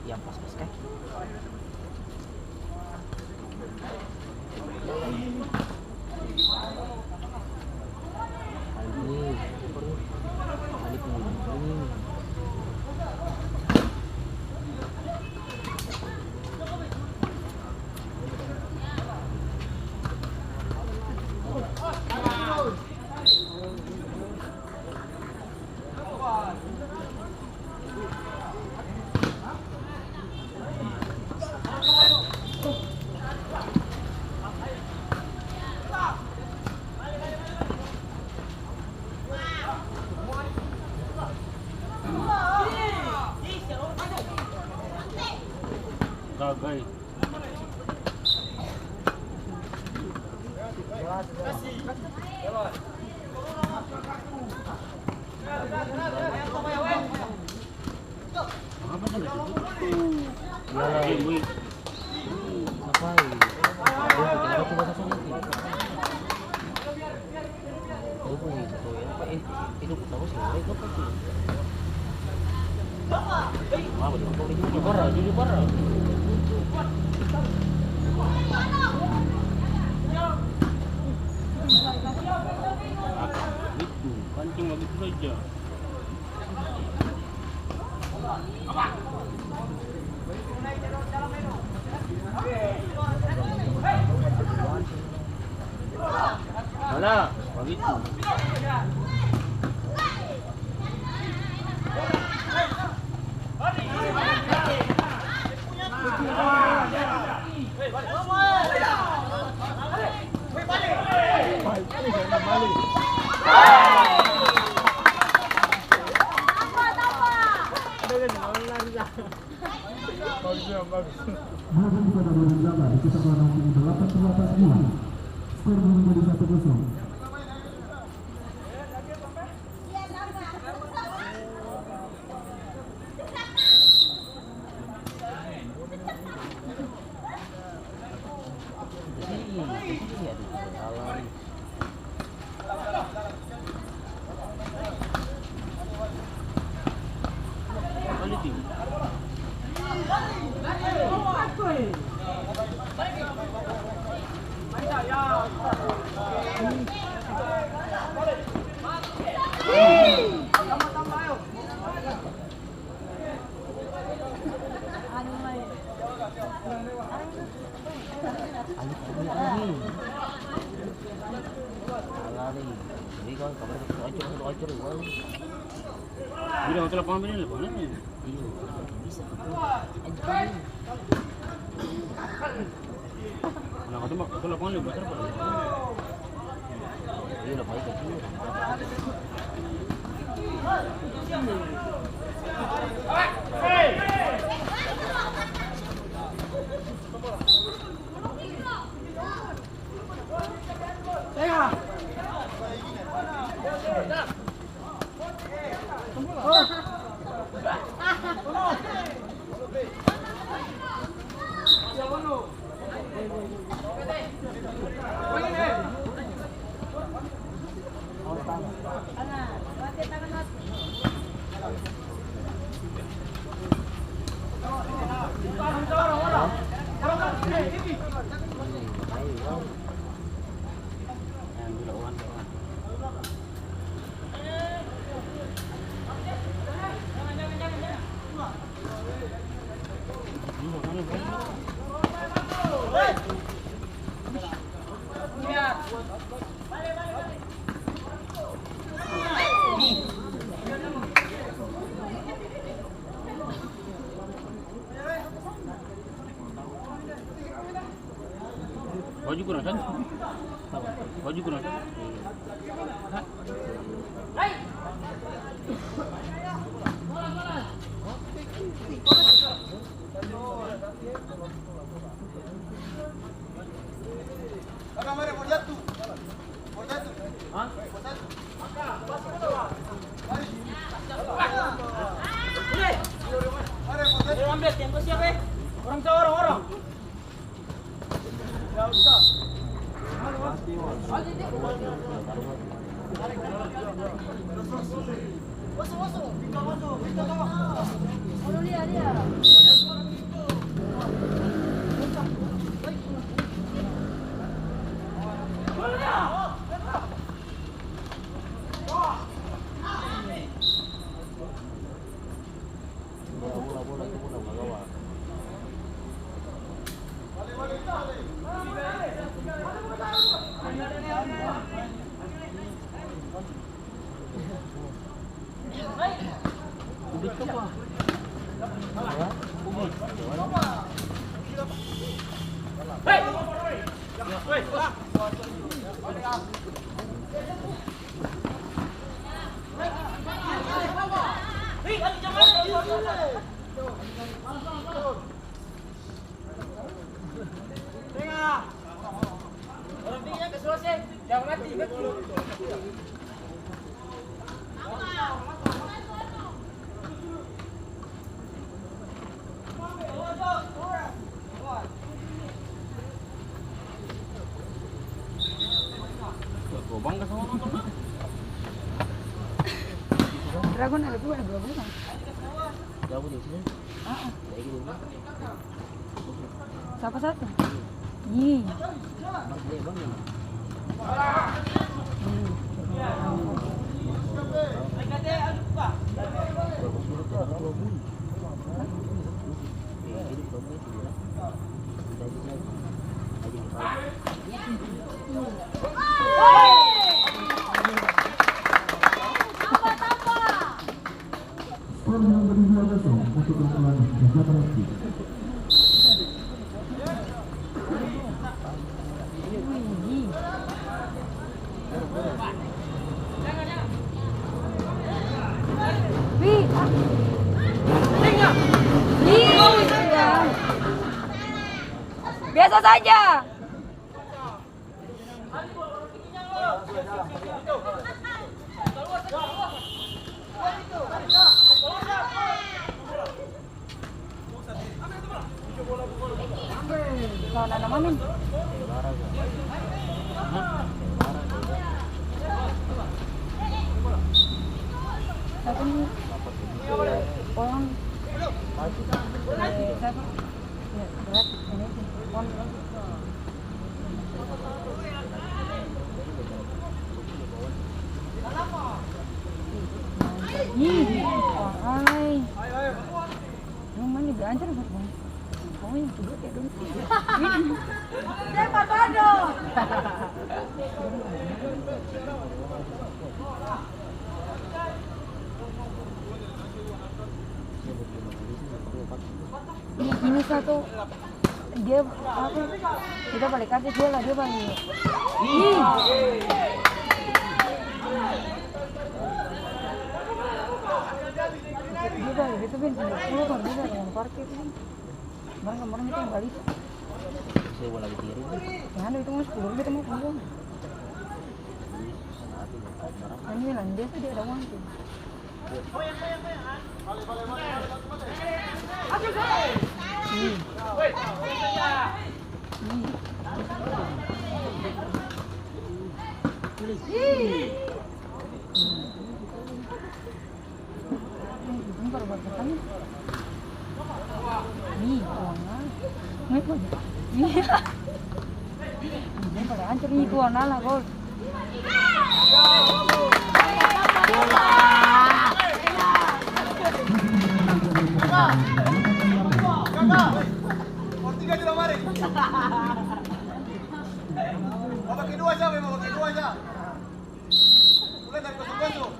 Yang pas-pas kaki. Gagal. Kancing begitu saja. Mana? Begitu. Bagus. pula. Skor menjadi 1-0. Bila hotel apa ambil ni? Mana ni? Nak kata mak hotel apa ni? Besar apa? Iya lah baik kecil. Baju kurang kan? Baju kurang kan? Ambil tempo siapa? Orang Jawa orang. Ya usah. Masuk. Oh, lihat. Gobang ke sana? Dragon ada dua kan? Jauh di sini. Kayak gitu. Siapa satu? Ih. Skor yang menjadi 2-0 untuk kemenangan Jakarta FC. Biasa saja. Amin. Satu nih. Orang. Siapa? Ya, berat. Ini pon. Ay. Yung man nag-aansar ba ko? Oo, yung tugot ya doon. Dapat ano? Ini satu dia apa? Kita balik kasih dia lah, dia balik. Dia balik itu kan 10 kan dia yang parkir ini. Kemarin kita yang balik. Saya mau lagi tiru. Ya, itu mas 10 kita mau pulang. Ini lah dia tadi ada uang tuh. Hancur nih gua nala gol. Tiga aja mari. Mau pakai dua aja, mau pakai dua aja. Mulai dari kosong-kosong.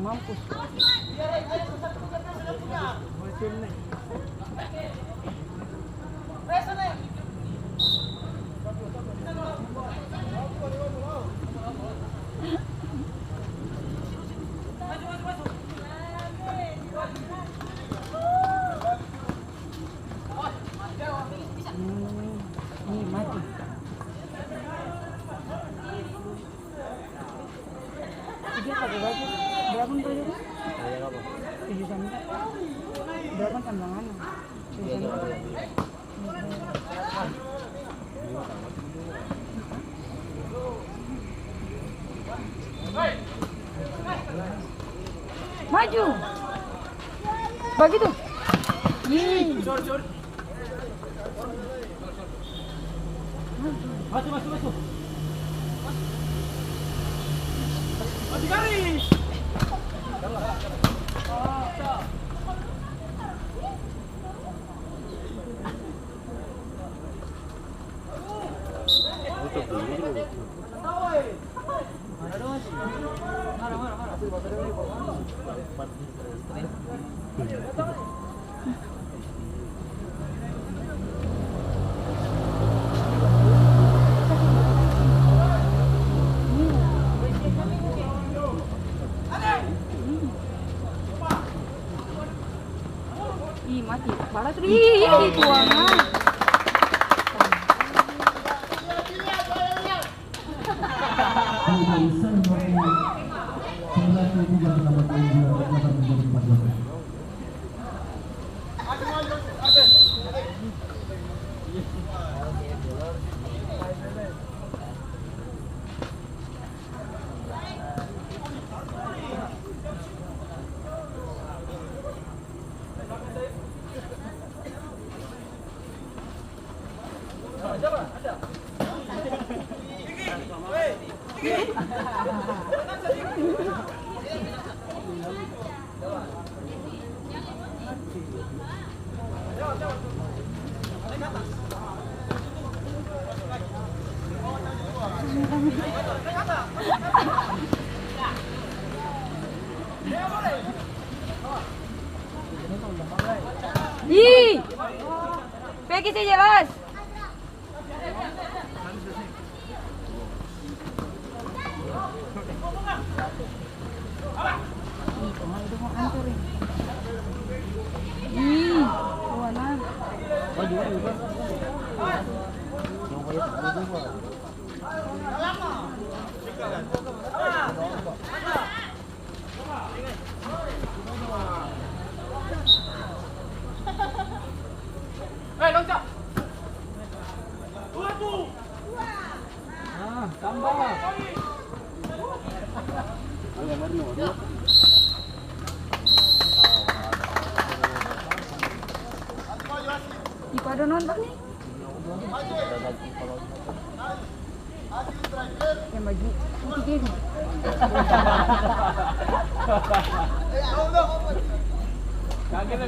Mampus. Ini mati. Dia pakai baju. Berapa baju? Saya apa? 7 jam. Berapa tambangan? 7 jam. Maju. Bagi tuh. Ih. Masuk. Masih garis. Ih, mati. Balas. Ih, tuangan. Dari San Marino 9 menambah poin 2 menjadi 14. Ih, Peggy sih jelas. Ih, pemain itu mau hancurin. Ih, tuanan. Loncat. Tambah. Ih, pada nonton nih. Yang baju putih gitu. Kaget